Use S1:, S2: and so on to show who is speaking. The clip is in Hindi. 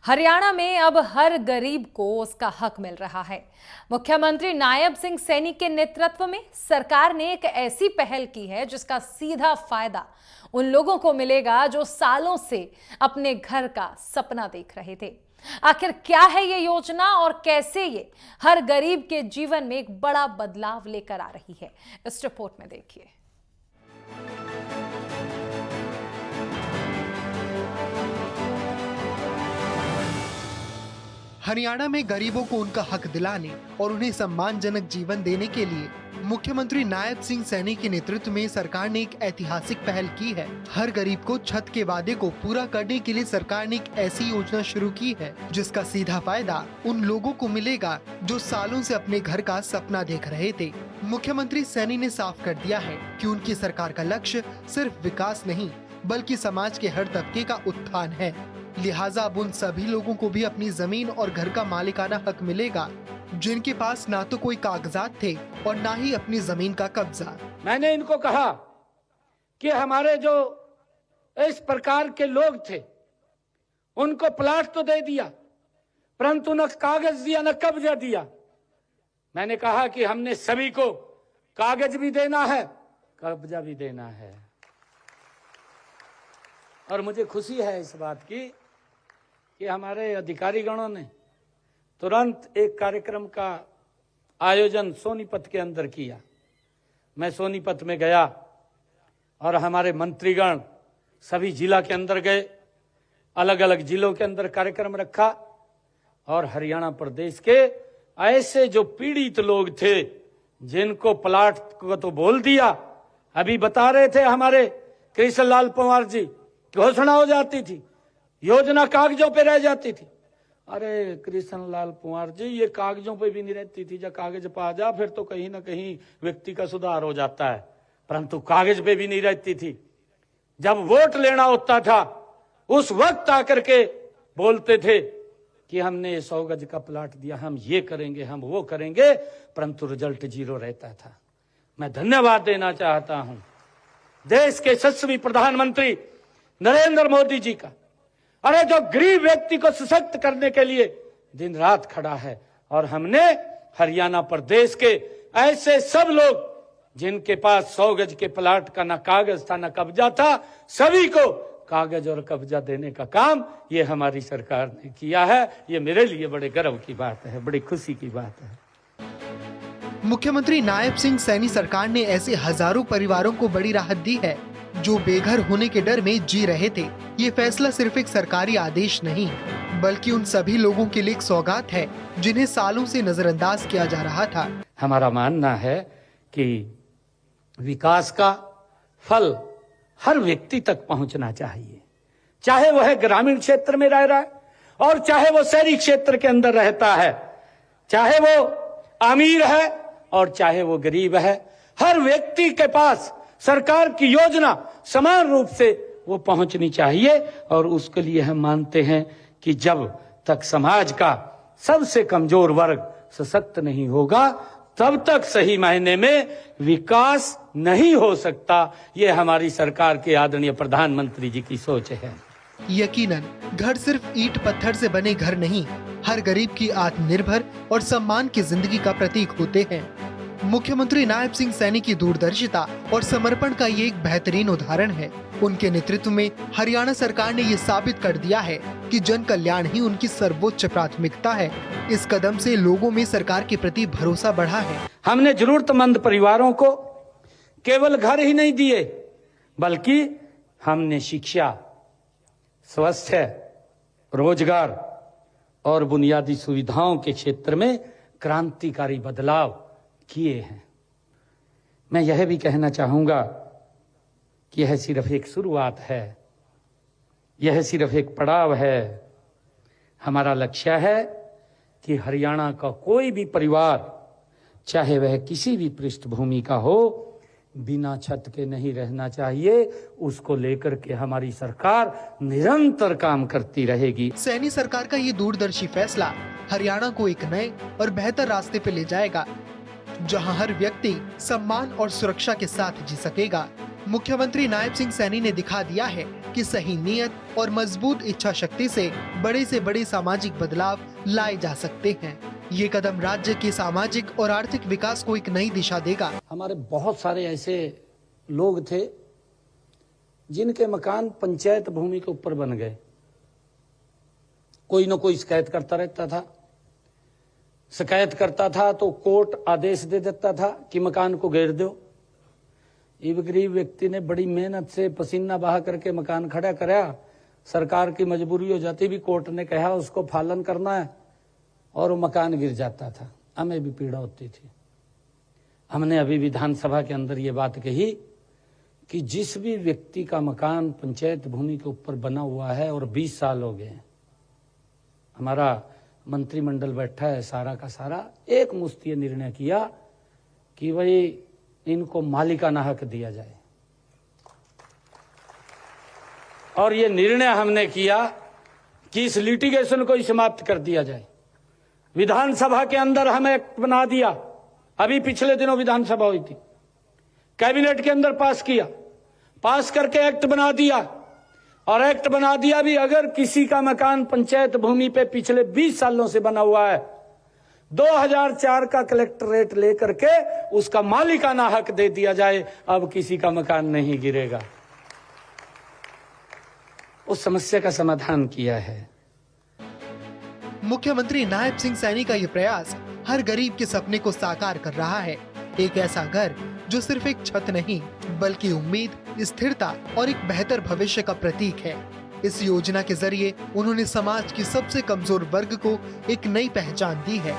S1: हरियाणा में अब हर गरीब को उसका हक मिल रहा है। मुख्यमंत्री नायब सिंह सैनी के नेतृत्व में सरकार ने एक ऐसी पहल की है जिसका सीधा फायदा उन लोगों को मिलेगा जो सालों से अपने घर का सपना देख रहे थे। आखिर क्या है ये योजना और कैसे ये हर गरीब के जीवन में एक बड़ा बदलाव लेकर आ रही है, इस रिपोर्ट में देखिए।
S2: हरियाणा में गरीबों को उनका हक दिलाने और उन्हें सम्मानजनक जीवन देने के लिए मुख्यमंत्री नायब सिंह सैनी के नेतृत्व में सरकार ने एक ऐतिहासिक पहल की है। हर गरीब को छत के वादे को पूरा करने के लिए सरकार ने एक ऐसी योजना शुरू की है जिसका सीधा फायदा उन लोगों को मिलेगा जो सालों से अपने घर का सपना देख रहे थे। मुख्यमंत्री सैनी ने साफ कर दिया है कि उनकी सरकार का लक्ष्य सिर्फ विकास नहीं बल्कि समाज के हर तबके का उत्थान है। लिहाजा अब उन सभी लोगों को भी अपनी जमीन और घर का मालिकाना हक मिलेगा जिनके पास ना तो कोई कागजात थे और ना ही अपनी जमीन का कब्जा।
S3: मैंने इनको कहा कि हमारे जो इस प्रकार के लोग थे उनको प्लाट तो दे दिया परंतु न कागज दिया न कब्जा दिया। मैंने कहा कि हमने सभी को कागज भी देना है, कब्जा भी देना है। और मुझे खुशी है इस बात की कि हमारे अधिकारीगणों ने तुरंत एक कार्यक्रम का आयोजन सोनीपत के अंदर किया। मैं सोनीपत में गया और हमारे मंत्रीगण सभी जिला के अंदर गए, अलग अलग जिलों के अंदर कार्यक्रम रखा और हरियाणा प्रदेश के ऐसे जो पीड़ित लोग थे जिनको प्लाट को तो बोल दिया, अभी बता रहे थे हमारे कृष्ण लाल पंवार जी, घोषणा हो जाती थी, योजना कागजों पे रह जाती थी। अरे कृष्ण लाल पंवार जी, ये कागजों पे भी नहीं रहती थी, जब कागज पा जा फिर तो कहीं ना कहीं व्यक्ति का सुधार हो जाता है, परंतु कागज पे भी नहीं रहती थी। जब वोट लेना होता था उस वक्त आकर के बोलते थे कि हमने 100 गज का प्लाट दिया, हम ये करेंगे, हम वो करेंगे, परंतु रिजल्ट जीरो रहता था। मैं धन्यवाद देना चाहता हूं देश के यशस्वी प्रधानमंत्री नरेंद्र मोदी जी का, अरे जो गरीब व्यक्ति को सशक्त करने के लिए दिन रात खड़ा है। और हमने हरियाणा प्रदेश के ऐसे सब लोग जिनके पास 100 गज के प्लाट का ना कागज था ना कब्जा था, सभी को कागज और कब्जा देने का काम ये हमारी सरकार ने किया है। ये मेरे लिए बड़े गर्व की बात है, बड़ी खुशी की बात है।
S2: मुख्यमंत्री नायब सिंह सैनी सरकार ने ऐसे हजारों परिवारों को बड़ी राहत दी है जो बेघर होने के डर में जी रहे थे। ये फैसला सिर्फ एक सरकारी आदेश नहीं बल्कि उन सभी लोगों के लिए एक सौगात है जिन्हें सालों से नजरअंदाज किया जा रहा था।
S3: हमारा मानना है कि विकास का फल हर व्यक्ति तक पहुंचना चाहिए, चाहे वह ग्रामीण क्षेत्र में रह रहा है और चाहे वो शहरी क्षेत्र के अंदर रहता है, चाहे वो अमीर है और चाहे वो गरीब है। हर व्यक्ति के पास सरकार की योजना समान रूप से वो पहुंचनी चाहिए। और उसके लिए हम मानते हैं कि जब तक समाज का सबसे कमजोर वर्ग सशक्त नहीं होगा तब तक सही मायने में विकास नहीं हो सकता। ये हमारी सरकार के आदरणीय प्रधानमंत्री जी की सोच है।
S2: यकीनन घर सिर्फ ईंट पत्थर से बने घर नहीं, हर गरीब की आत्मनिर्भर और सम्मान की जिंदगी का प्रतीक होते हैं। मुख्यमंत्री नायब सिंह सैनी की दूरदर्शिता और समर्पण का ये एक बेहतरीन उदाहरण है। उनके नेतृत्व में हरियाणा सरकार ने ये साबित कर दिया है कि जन कल्याण ही उनकी सर्वोच्च प्राथमिकता है। इस कदम से लोगों में सरकार के प्रति भरोसा बढ़ा है।
S3: हमने जरूरतमंद परिवारों को केवल घर ही नहीं दिए बल्कि हमने शिक्षा, स्वास्थ्य, रोजगार और बुनियादी सुविधाओं के क्षेत्र में क्रांतिकारी बदलाव किए हैं। मैं यह भी कहना चाहूंगा कि यह सिर्फ एक शुरुआत है, यह सिर्फ एक पड़ाव है। हमारा लक्ष्य है कि हरियाणा का कोई भी परिवार, चाहे वह किसी भी पृष्ठभूमि का हो, बिना छत के नहीं रहना चाहिए। उसको लेकर के हमारी सरकार निरंतर काम करती रहेगी।
S2: सैनी सरकार का ये दूरदर्शी फैसला हरियाणा को एक नए और बेहतर रास्ते पे ले जाएगा जहां हर व्यक्ति सम्मान और सुरक्षा के साथ जी सकेगा। मुख्यमंत्री नायब सिंह सैनी ने दिखा दिया है कि सही नियत और मजबूत इच्छा शक्ति से बड़े सामाजिक बदलाव लाए जा सकते हैं। ये कदम राज्य के सामाजिक और आर्थिक विकास को एक नई दिशा देगा।
S3: हमारे बहुत सारे ऐसे लोग थे जिनके मकान पंचायत भूमि के ऊपर बन गए। कोई न कोई शिकायत करता रहता था, शिकायत करता था तो कोर्ट आदेश दे देता था कि मकान को घेर दो। एक गरीब व्यक्ति ने बड़ी मेहनत से पसीना बहा करके मकान खड़ा कराया, सरकार की मजबूरी हो जाती भी कोर्ट ने कहा उसको पालन करना है और वो मकान गिर जाता था। हमें भी पीड़ा होती थी। हमने अभी विधानसभा के अंदर ये बात कही कि जिस भी व्यक्ति का मकान पंचायत भूमि के ऊपर बना हुआ है और 20 साल हो गए हैं, हमारा मंत्रिमंडल बैठा है सारा का सारा, एक मुश्त ये निर्णय किया कि भाई इनको मालिकाना हक दिया जाए। और ये निर्णय हमने किया कि इस लिटिगेशन को समाप्त कर दिया जाए। विधानसभा के अंदर हमें एक्ट बना दिया, अभी पिछले दिनों विधानसभा हुई थी, कैबिनेट के अंदर पास किया, पास करके एक्ट बना दिया। और एक्ट बना दिया भी, अगर किसी का मकान पंचायत भूमि पे पिछले 20 सालों से बना हुआ है, 2004 का कलेक्टरेट लेकर के उसका मालिकाना हक दे दिया जाए। अब किसी का मकान नहीं गिरेगा। उस समस्या का समाधान किया है।
S2: मुख्यमंत्री नायब सिंह सैनी का ये प्रयास हर गरीब के सपने को साकार कर रहा है। एक ऐसा घर जो सिर्फ एक छत नहीं बल्कि उम्मीद, स्थिरता और एक बेहतर भविष्य का प्रतीक है। इस योजना के जरिए उन्होंने समाज की सबसे कमजोर वर्ग को एक नई पहचान दी है।